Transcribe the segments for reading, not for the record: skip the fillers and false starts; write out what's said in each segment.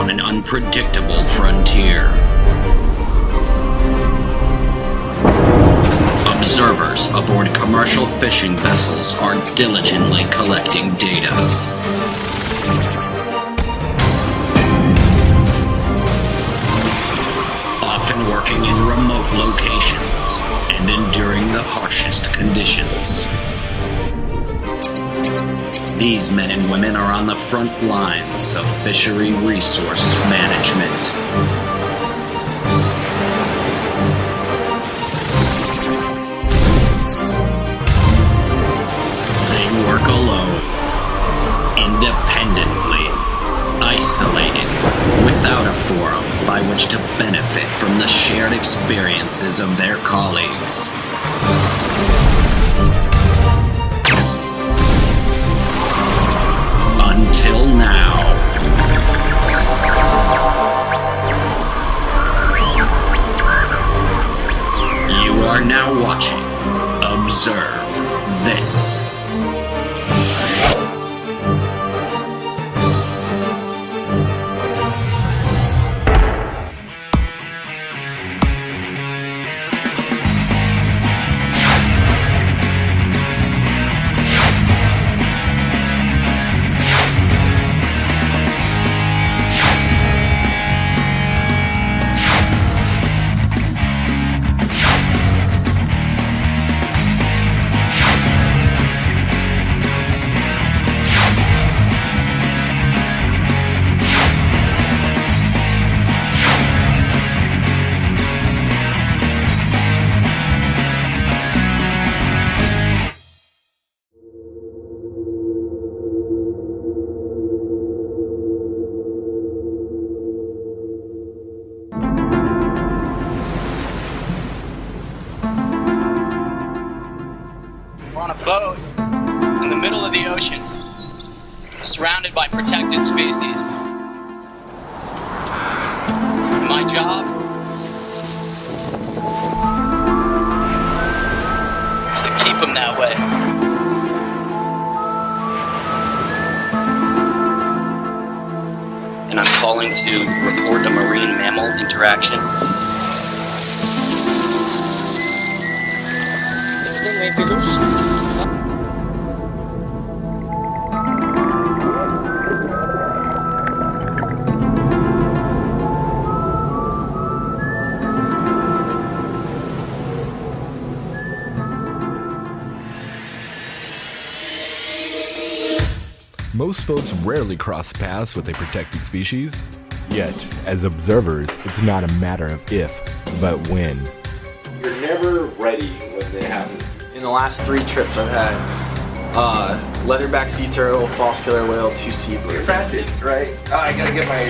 on an unpredictable frontier. Observers aboard commercial fishing vessels are diligently collecting data. Often working in remote locations and enduring the harshest conditions. These men and women are on the front lines of fishery resource management. They work alone, independently, isolated, without a forum by which to benefit from the shared experiences of their colleagues. Until now. You are now watching Observe This. We're on a boat in the middle of the ocean, surrounded by protected species. My job is to keep them that way. And I'm calling to report a marine mammal interaction. Maybe loose. Most folks rarely cross paths with a protected species, yet, as observers, it's not a matter of if, but when. You're never ready when it happens. In the last 3 trips I've had leatherback sea turtle, false killer whale, 2 seabirds. You're frantic, right? I gotta get my,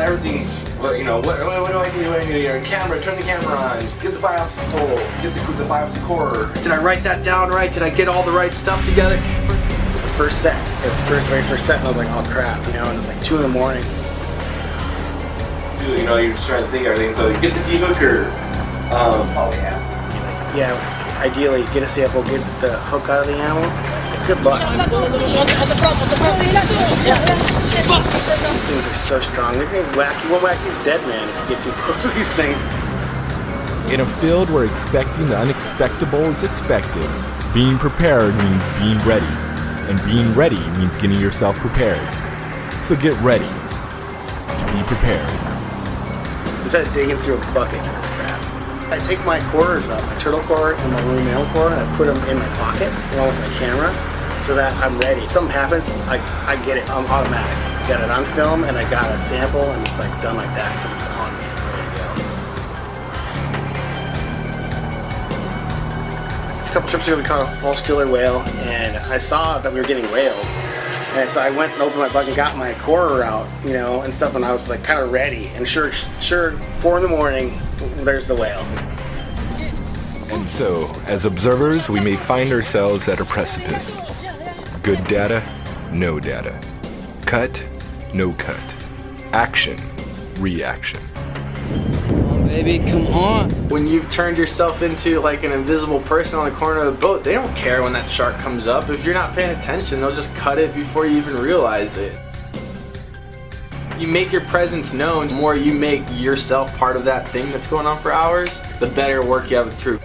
everything's, what do I do? Camera, turn the camera on, get the biopsy pole, get the biopsy core. Did I write that down right? Did I get all the right stuff together? It was the first set. It was the very first set, and I was like, oh crap, and it was like 2 in the morning. You're just trying to think of everything, so you get the dehooker. Yeah, ideally get a sample, get the hook out of the animal. Good luck. These things are so strong. They can whack you dead, man, if you get too close to these things. In a field where expecting the unexpectable is expected, being prepared means being ready, and being ready means getting yourself prepared. So get ready to be prepared. Instead of digging through a bucket for this crap, I take my quarters up, my turtle core and my marine mammal core, and I put them in my pocket along with my camera so that I'm ready. If something happens, I get it. I'm automatic. I got it on film and I got a sample, and it's like done like that because it's on me. A couple trips ago we caught a false killer whale, and I saw that we were getting whaled. And so I went and opened my bucket and got my quarter out, and stuff, and I was like kind of ready. And sure, 4 in the morning, there's the whale. And so, as observers, we may find ourselves at a precipice. Good data, no data. Cut, no cut. Action, reaction. Baby, come on. When you've turned yourself into like an invisible person on the corner of the boat, they don't care when that shark comes up. If you're not paying attention, they'll just cut it before you even realize it. You make your presence known. The more you make yourself part of that thing that's going on for hours, the better work you have with the crew.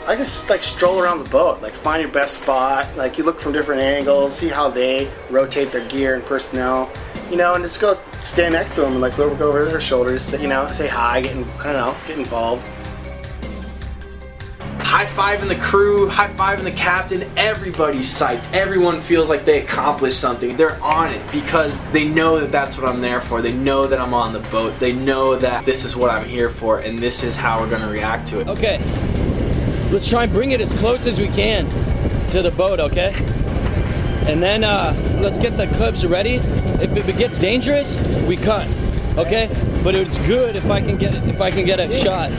I just like stroll around the boat, like find your best spot, like you look from different angles, see how they rotate their gear and personnel, you know, and just go stand next to them and like look over their shoulders, you know, say hi, get involved. High-fiving the crew, high-fiving the captain, everybody's psyched. Everyone feels like they accomplished something. They're on it because they know that that's what I'm there for. They know that I'm on the boat. They know that this is what I'm here for and this is how we're going to react to it. Okay, let's try and bring it as close as we can to the boat, okay? And then let's get the clips ready. If it gets dangerous, we cut, okay? But it's good if I can get a shot.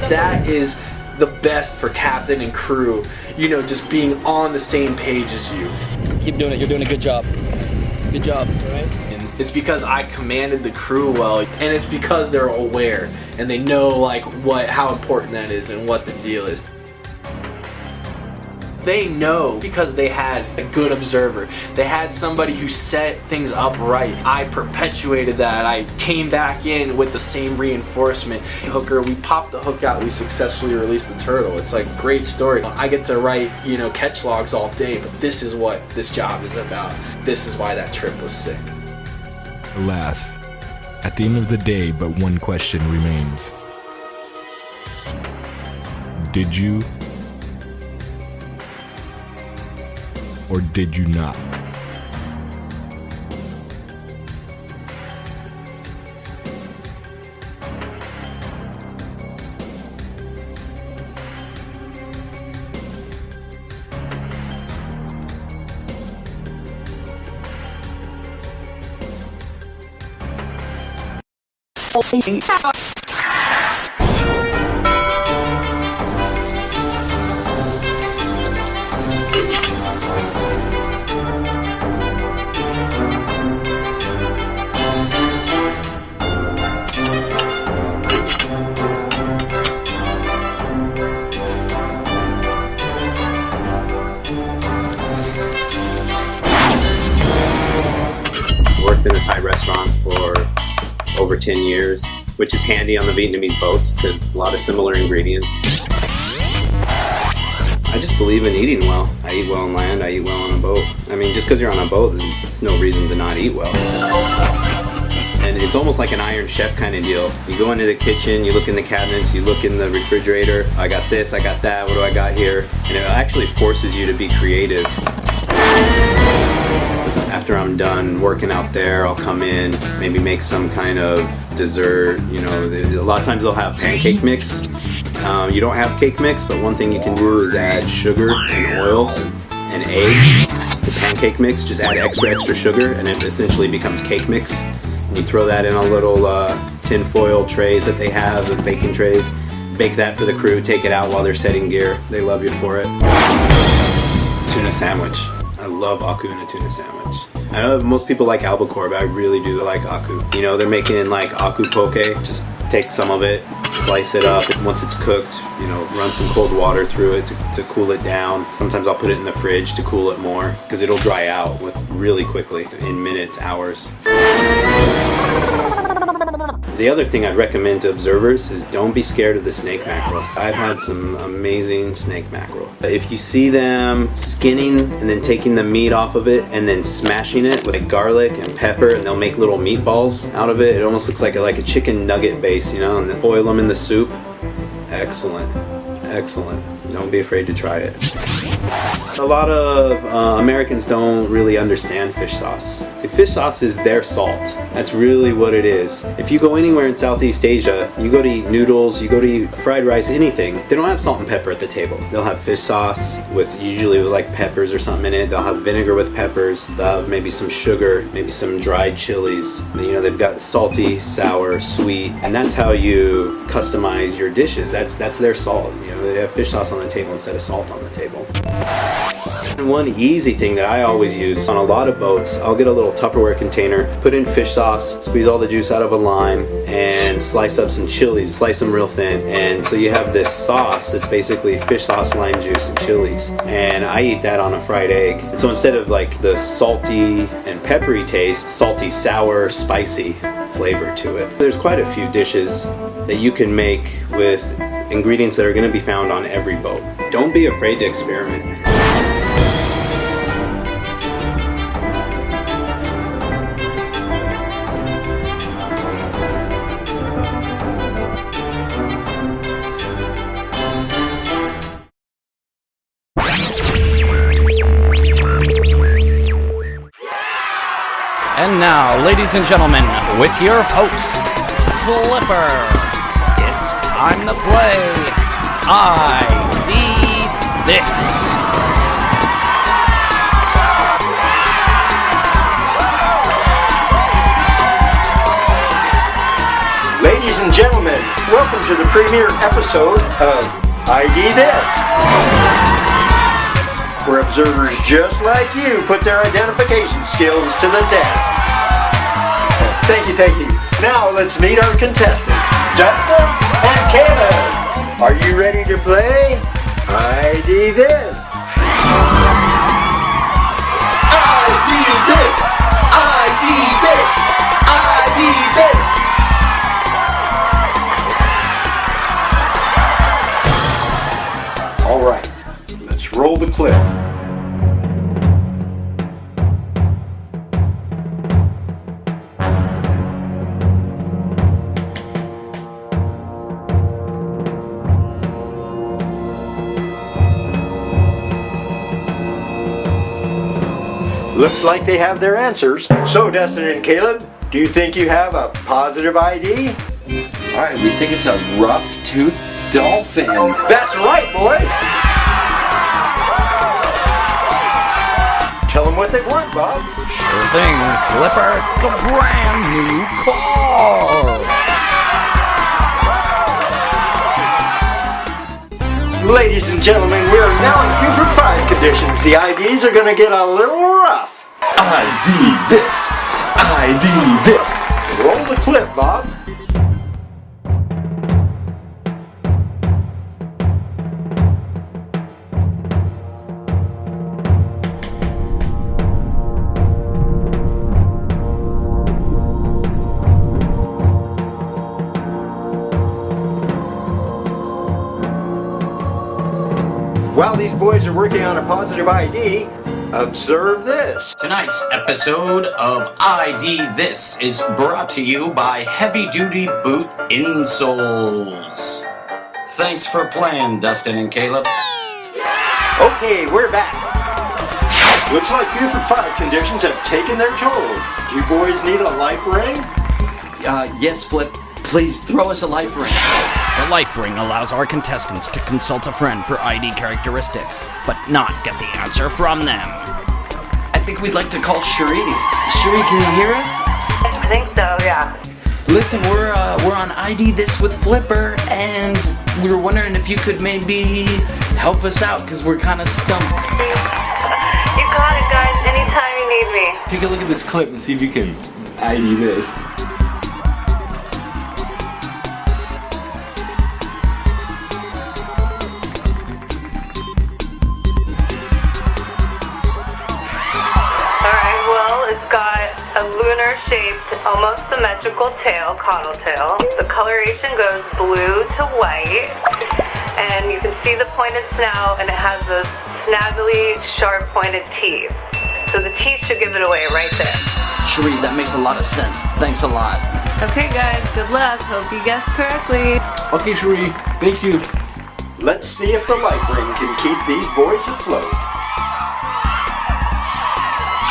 That is the best for captain and crew, you know, just being on the same page as you. Keep doing it, you're doing a good job. Good job, all right? And it's because I commanded the crew well, and it's because they're aware and they know like how important that is and what the deal is. They know because they had a good observer. They had somebody who set things up right. I perpetuated that. I came back in with the same reinforcement. Hooker, we popped the hook out, we successfully released the turtle. It's like a great story. I get to write, you know, catch logs all day, but this is what this job is about. This is why that trip was sick. Alas, at the end of the day, but one question remains. Did you or did you not? Worked in a Thai restaurant for over 10 years, which is handy on the Vietnamese boats because a lot of similar ingredients. I just believe in eating well. I eat well on land, I eat well on a boat. I mean, just because you're on a boat, then it's no reason to not eat well. And it's almost like an Iron Chef kind of deal. You go into the kitchen, you look in the cabinets, you look in the refrigerator. I got this, I got that, what do I got here? And it actually forces you to be creative. After I'm done working out there, I'll come in, maybe make some kind of dessert. You know, a lot of times they'll have pancake mix. You don't have cake mix, but one thing you can do is add sugar and oil and egg to pancake mix. Just add extra sugar and it essentially becomes cake mix. And you throw that in a little tin foil trays that they have, the baking trays. Bake that for the crew, take it out while they're setting gear. They love you for it. Tuna sandwich. I love aku in a tuna sandwich. I know most people like albacore, but I really do like aku. You know, they're making like aku poke. Just take some of it, slice it up. Once it's cooked, you know, run some cold water through it to cool it down. Sometimes I'll put it in the fridge to cool it more because it'll dry out really quickly, in minutes, hours. The other thing I'd recommend to observers is don't be scared of the snake mackerel. I've had some amazing snake mackerel. If you see them skinning and then taking the meat off of it and then smashing it with like garlic and pepper, and they'll make little meatballs out of it. It almost looks like a chicken nugget base, you know, and then boil them in the soup. Excellent, excellent. Don't be afraid to try it. A lot of Americans don't really understand fish sauce. See, fish sauce is their salt. That's really what it is. If you go anywhere in Southeast Asia, you go to eat noodles, you go to eat fried rice, anything, they don't have salt and pepper at the table. They'll have fish sauce usually with like peppers or something in it. They'll have vinegar with peppers. They'll have maybe some sugar, maybe some dried chilies. You know, they've got salty, sour, sweet, and that's how you customize your dishes. That's their salt. You know, they have fish sauce on on the table instead of salt on the table. And one easy thing that I always use on a lot of boats, I'll get a little Tupperware container, put in fish sauce, squeeze all the juice out of a lime, and slice up some chilies, slice them real thin. And so you have this sauce that's basically fish sauce, lime juice, and chilies. And I eat that on a fried egg. And so instead of like the salty and peppery taste, salty, sour, spicy flavor to it. There's quite a few dishes that you can make with ingredients that are going to be found on every boat. Don't be afraid to experiment. And now, ladies and gentlemen, with your host, Flipper, it's time to play ID This. Ladies and gentlemen, welcome to the premiere episode of ID This, where observers just like you put their identification skills to the test. Thank you. Now let's meet our contestants, Dustin and Caleb. Are you ready to play ID This? ID This! ID This! ID This! All right, let's roll the clip. Looks like they have their answers. So, Dustin and Caleb, do you think you have a positive ID? Alright, we think it's a rough-toothed dolphin. That's right, boys! Tell them what they want, Bob. Sure thing, Flipper, the brand new car. Ladies and gentlemen, we are now in Buford 5 conditions. The IDs are gonna get a little rough. ID this. ID this. Roll the clip, Bob. While these boys are working on a positive ID, observe this. Tonight's episode of ID This is brought to you by Heavy Duty Boot Insoles. Thanks for playing, Dustin and Caleb. Okay, we're back. Looks like Buford 5 conditions have taken their toll. Do you boys need a life ring? Yes, Flip. Please throw us a life ring. The life ring allows our contestants to consult a friend for ID characteristics, but not get the answer from them. I think we'd like to call Cherie. Cherie, can you hear us? I think so, yeah. Listen, we're on ID This with Flipper, and we were wondering if you could maybe help us out, because we're kind of stumped. You got it, guys. Anytime you need me. Take a look at this clip and see if you can ID this. Alright, well, it's got a lunar-shaped, almost symmetrical tail, caudal tail. The coloration goes blue to white, and you can see the pointed snout, and it has those snaggly, sharp-pointed teeth. So the teeth should give it away right there. Cherie, that makes a lot of sense. Thanks a lot. Okay, guys, good luck. Hope you guessed correctly. Okay, Cherie. Thank you. Let's see if the life ring can keep these boys afloat.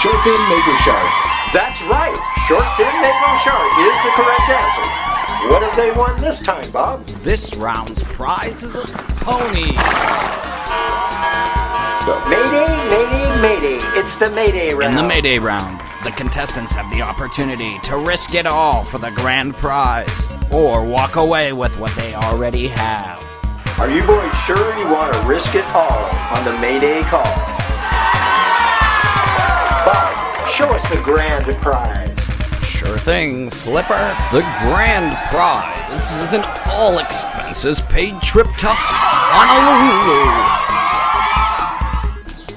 Short fin, mako shark. That's right. Short fin mako shark is the correct answer. What have they won this time, Bob? This round's prize is a pony. Mayday, mayday, mayday. It's the Mayday round. In the Mayday round, the contestants have the opportunity to risk it all for the grand prize, or walk away with what they already have. Are you boys sure you want to risk it all on the Mayday call. Bob, show us the grand prize. Sure thing, Flipper. The grand prize is an all-expenses-paid trip to Honolulu.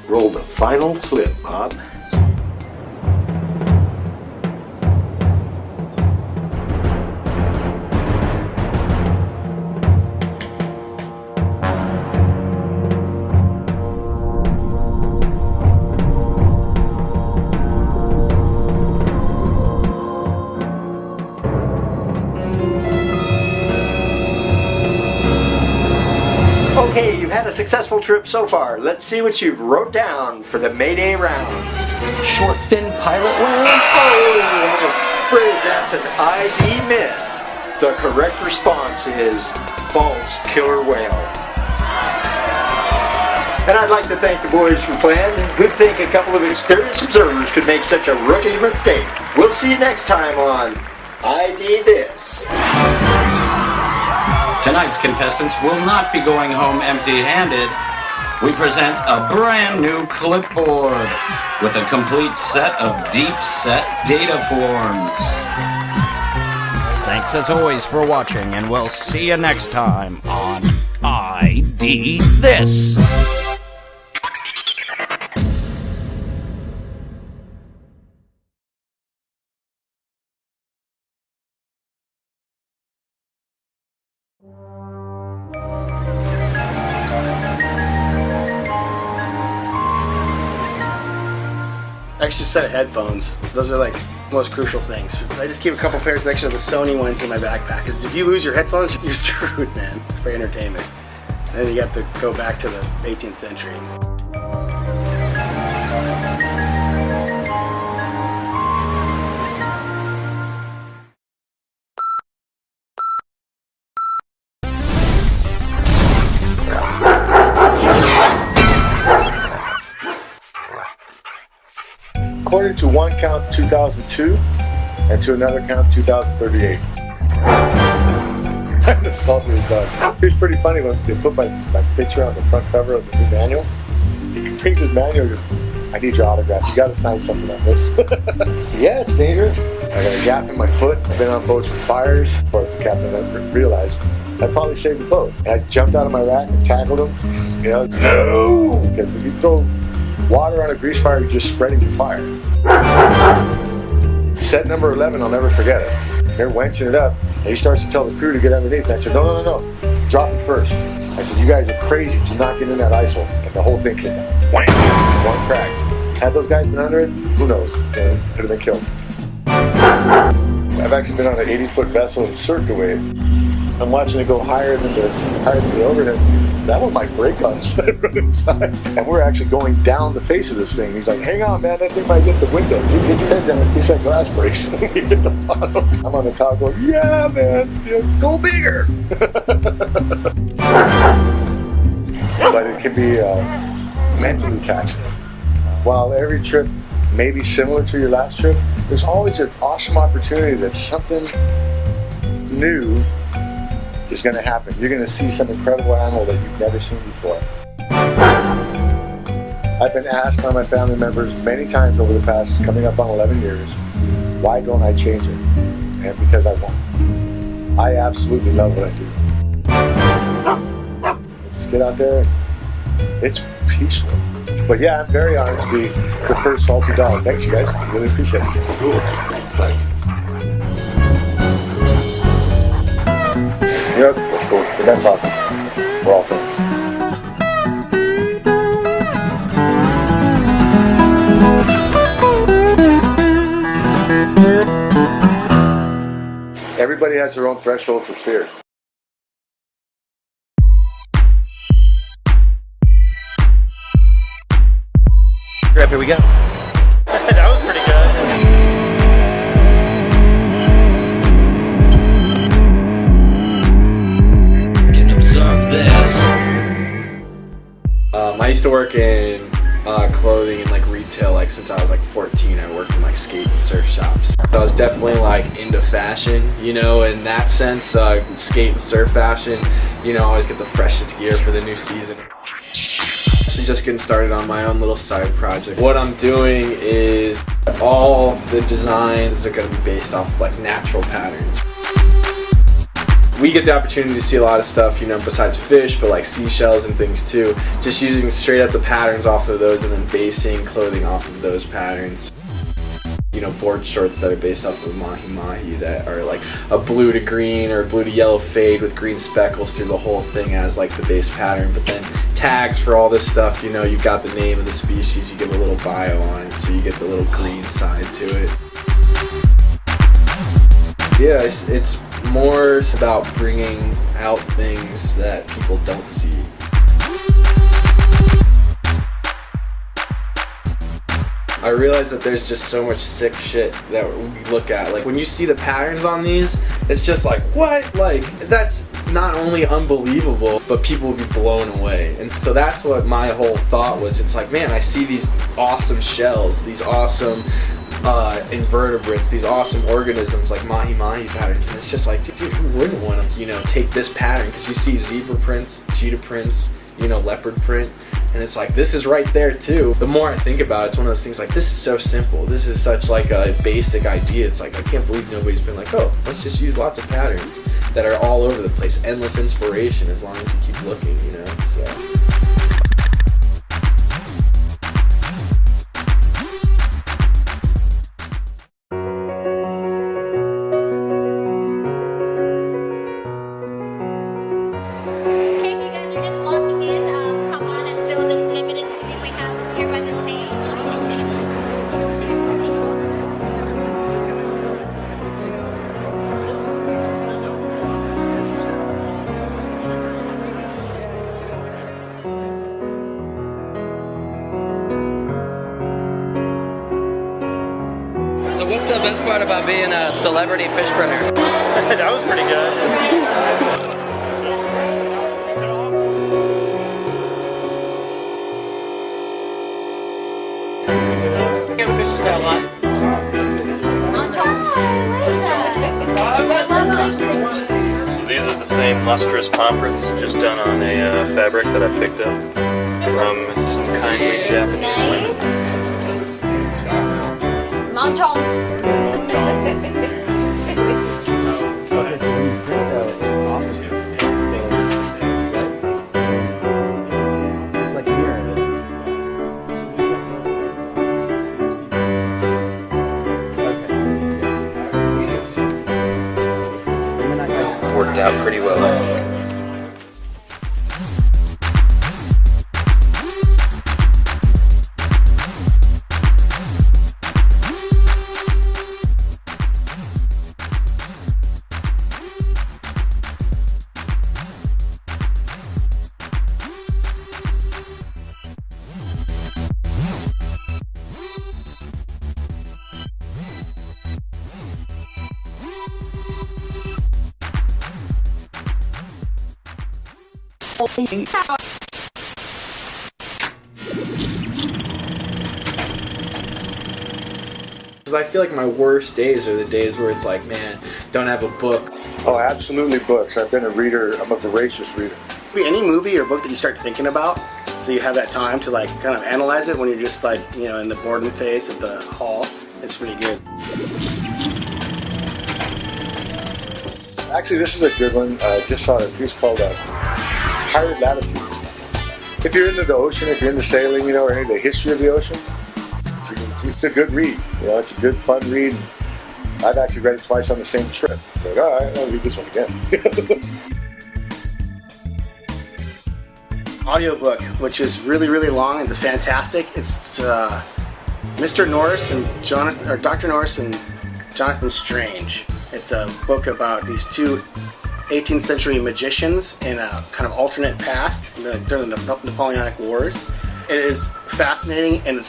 Roll the final clip, Bob. Okay, you've had a successful trip so far. Let's see what you've wrote down for the Mayday round. Short fin pilot whale? Oh, I'm afraid that's an ID miss. The correct response is false killer whale. And I'd like to thank the boys for playing. Who'd think a couple of experienced observers could make such a rookie mistake? We'll see you next time on ID This. Tonight's contestants will not be going home empty-handed. We present a brand new clipboard with a complete set of deep set data forms. Thanks as always for watching, and we'll see you next time on ID This. Extra set of headphones. Those are like the most crucial things. I just keep a couple pairs extra of the Sony ones in my backpack, because if you lose your headphones, you're screwed, man, for entertainment. And then you have to go back to the 18th century. According to one count 2002 and to another count 2038. The Salter is done. It was pretty funny when they put my picture on the front cover of the new manual. He brings his manual and goes, I need your autograph. You gotta sign something on this. Yeah, it's dangerous. I got a gaff in my foot. I've been on boats with fires. Of course, the captain realized I'd probably saved the boat. And I jumped out of my rack and tackled him. You know, no! Because if you throw water on a grease fire, you're just spreading the fire. Set number 11, I'll never forget it. They're wenching it up, and he starts to tell the crew to get underneath. And I said, no, drop it first. I said, you guys are crazy to not get in that ice hole. And the whole thing came down. Wham! One crack. Had those guys been under it, who knows? Could have been killed. I've actually been on an 80-foot vessel and surfed away. I'm watching it go higher than the overhead. That one might break on us inside. And we're actually going down the face of this thing. He's like, hang on, man, that thing might hit the window. You get your head down in case that glass breaks. We hit the bottom. I'm on the top going, yeah, man, go bigger. But it can be mentally taxing. While every trip may be similar to your last trip, there's always an awesome opportunity that something new is going to happen. You're going to see some incredible animal that you've never seen before. I've been asked by my family members many times over the past, coming up on 11 years, why don't I change it? And because I won't. I absolutely love what I do. Just get out there. It's peaceful. But yeah, I'm very honored to be the first salty dog. Thanks, you guys. I really appreciate it. Cool. Thanks, buddy. Yep, let's go. We're done talking. We're all friends. Everybody has their own threshold for fear. Grab, here we go. That was pretty good. I used to work in clothing and like retail like since I was like 14. I worked in like skate and surf shops. So I was definitely like into fashion, you know, in that sense, skate and surf fashion, you know, always get the freshest gear for the new season. actually just getting started on my own little side project. What I'm doing is all the designs are going to be based off of like natural patterns. We get the opportunity to see a lot of stuff, you know, besides fish, but like seashells and things too. Just using straight up the patterns off of those and then basing clothing off of those patterns. You know, board shorts that are based off of mahi-mahi that are like a blue to green or blue to yellow fade with green speckles through the whole thing as like the base pattern. But then tags for all this stuff, you know, you've got the name of the species, you give a little bio on it, so you get the little green side to it. Yeah, it's more about bringing out things that people don't see. I realize that there's just so much sick shit that we look at. Like when you see the patterns on these, it's just like, what? Like that's not only unbelievable, but people will be blown away. And so that's what my whole thought was. It's like, man, I see these awesome shells, these awesome invertebrates, these awesome organisms like mahi-mahi patterns, and it's just like, dude, who wouldn't want to, you know, take this pattern? Because you see zebra prints, cheetah prints, you know, leopard print, and it's like, this is right there too. The more I think about it, it's one of those things like, this is so simple, this is such like a basic idea. It's like, I can't believe nobody's been like, oh, let's just use lots of patterns that are all over the place. Endless inspiration as long as you keep looking, you know, so. So what's the best part about being a celebrity fish printer? That was pretty good. So these are the same lustrous pomfrets, just done on a fabric that I picked up from some kindly Japanese women. Worked out pretty well, I think. Because I feel like my worst days are the days where it's like, man, don't have a book. Oh, absolutely books. I've been a reader. I'm a voracious reader. Any movie or book that you start thinking about, so you have that time to like kind of analyze it when you're just like, you know, in the boredom phase of the hall, it's pretty good. Actually, this is a good one. I just saw it. It's called Pirate Latitudes. If you're into the ocean, if you're into sailing, you know, or any of the history of the ocean, it's a good read. You know, it's a good, fun read. I've actually read it twice on the same trip. But I'll read this one again. Audiobook, which is really, really long and it's fantastic. It's Mr. Norris and Dr. Norris and Jonathan Strange. It's a book about these two 18th century magicians in a kind of alternate past during the Napoleonic Wars. It is fascinating, and I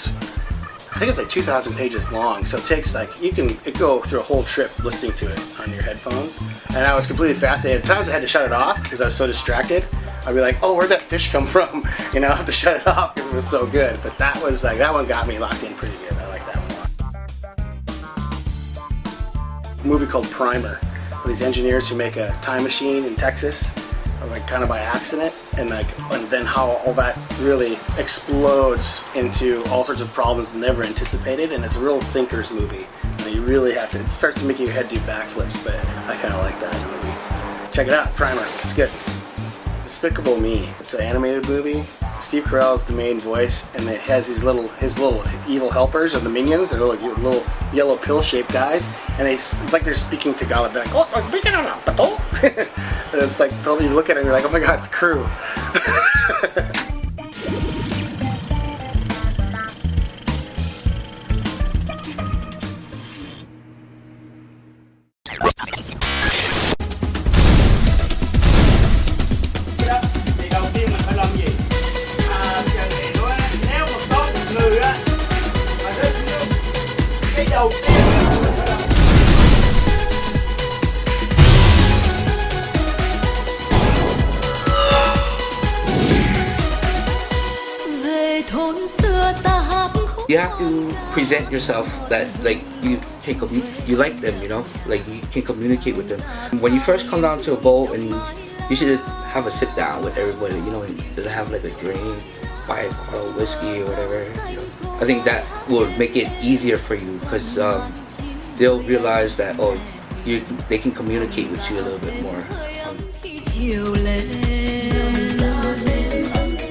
think it's like 2,000 pages long, so it takes like, you can go through a whole trip listening to it on your headphones. And I was completely fascinated. At times I had to shut it off because I was so distracted. I'd be like, oh, where'd that fish come from? You know, I have to shut it off because it was so good. But that was like, that one got me locked in pretty good. I like that one a lot. A movie called Primer. These engineers who make a time machine in Texas, like kind of by accident, and then how all that really explodes into all sorts of problems never anticipated, and it's a real thinker's movie. You really have to. It starts to make your head do backflips, but I kind of like that movie. Check it out, Primer. It's good. Despicable Me. It's an animated movie. Steve Carell is the main voice, and it has his little evil helpers, or the minions. They're like little yellow pill-shaped guys, and it's like they're speaking to God. They're like, oh, and it's like totally. You look at it, and you're like, oh my God, it's Crew. You have to present yourself that like you like them, you know, like you can communicate with them. When you first come down to a bowl, and you should have a sit down with everybody, you know, and have like a drink, buy a bottle of whiskey or whatever. You know. I think that will make it easier for you, because they'll realize that they can communicate with you a little bit more.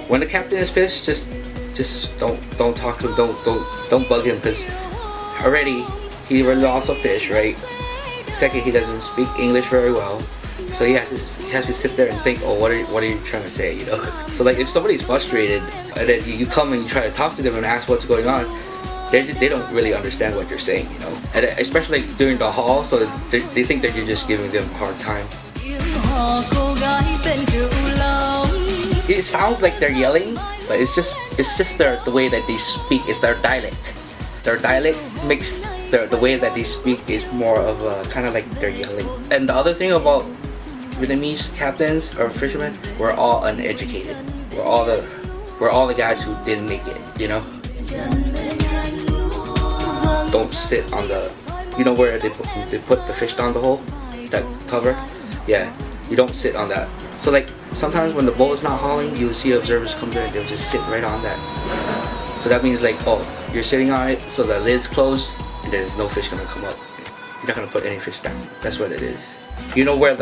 When the captain is pissed, just don't talk to him. Don't bug him, because already he lost a fish, right? Second, he doesn't speak English very well, so he has to sit there and think, oh, what are you trying to say, you know? So like if somebody's frustrated and then you come and you try to talk to them and ask what's going on, they don't really understand what you're saying, you know? And especially like during the haul, so they think that you're just giving them a hard time. It sounds like they're yelling, but it's just the way that they speak. It's their dialect. Their dialect makes the way that they speak is more of a kind of like they're yelling. And the other thing about Vietnamese captains or fishermen, we're all uneducated. We're all the guys who didn't make it, you know. Don't sit on the, you know where they put the fish down the hole, that cover. Yeah, you don't sit on that. So like sometimes when the boat is not hauling, you'll see observers come there and they'll just sit right on that. So that means like, oh, you're sitting on it, so the lid's closed and there's no fish gonna come up. You're not gonna put any fish down. That's what it is. You know where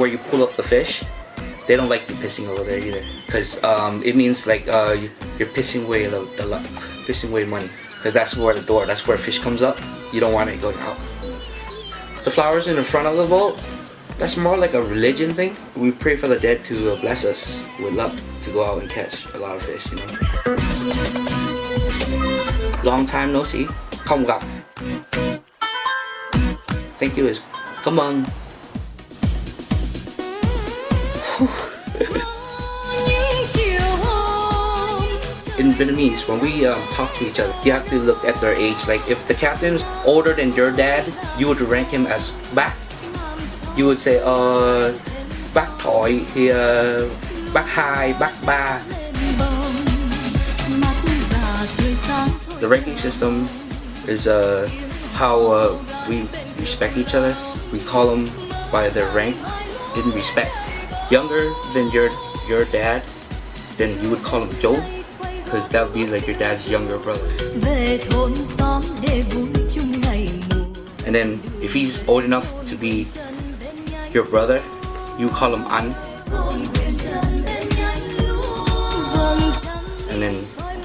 you pull up the fish? They don't like you pissing over there either, because it means like you're pissing away the luck, pissing away money. Because that's where fish comes up. You don't want it going out. The flowers in the front of the boat, that's more like a religion thing. We pray for the dead to bless us with luck to go out and catch a lot of fish, you know. Long time no see, không gặp. Thank you is come on. In Vietnamese, when we talk to each other, you have to look at their age. Like if the captain's older than your dad, you would rank him as bác. You would say bác Thỏi, bác Hai, bác Ba. The ranking system is how we respect each other. We call them by their rank in respect. Younger than your dad, then you would call him Joe, because that would be like your dad's younger brother. And then if he's old enough to be your brother, you call him Anh. And then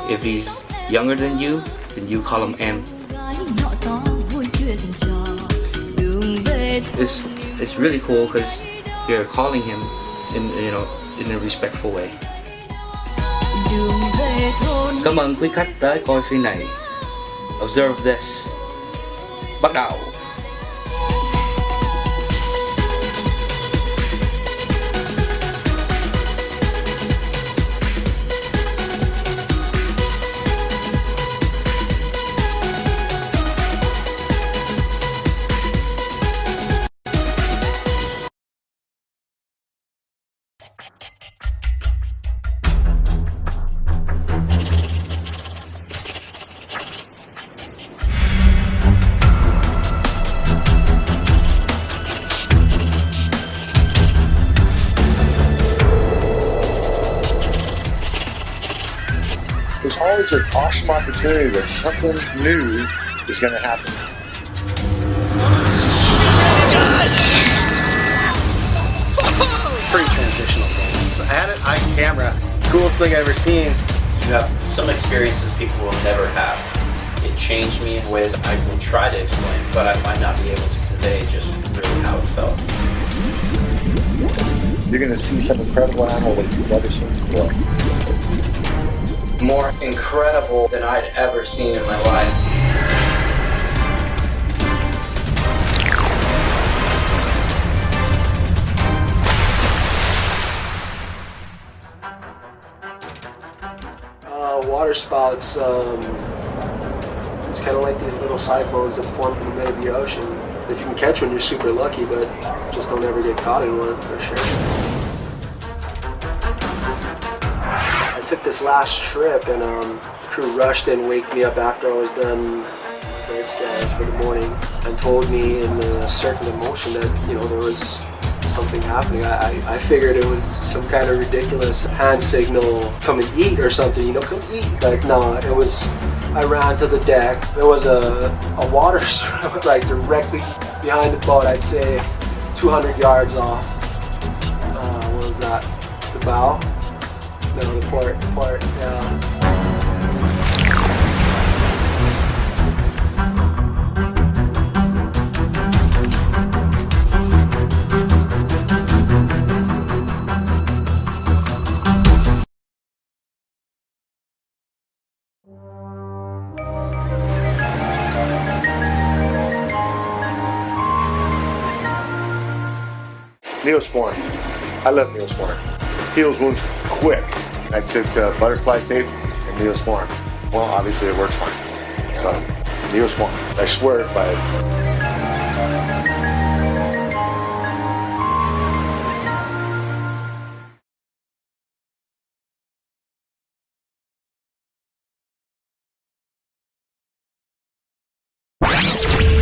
if he's younger than you, then you call him Em. It's really cool because you're calling him in a respectful way. Cảm ơn quý khách tới coi phim này. Observe this. Bắt đầu. there's always an awesome opportunity that something new is going to happen. Pretty transitional game. I had it on camera. Coolest thing I've ever seen. You have some experiences people will never have. It changed me in ways I will try to explain, but I might not be able to convey just really how it felt. You're going to see some incredible animal that you've never seen before. More incredible than I'd ever seen in my life. Water spouts, it's kind of like these little cyclones that form in the middle of the ocean. If you can catch one, you're super lucky, but just don't ever get caught in one, for sure. I took this last trip, and crew rushed in, waked me up after I was done bird scans for the morning, and told me in a certain emotion that, you know, there was something happening. I figured it was some kind of ridiculous hand signal, come and eat or something, you know, come eat. But no, it was, I ran to the deck. There was a water stroke right directly behind the boat, I'd say 200 yards off. What was that? The bow? No, the port, yeah. Neosporin. I love Neosporin. Heals wounds quick. I took butterfly tape and Neosporin. Well, obviously it works fine. So, Neosporin. I swear by it. You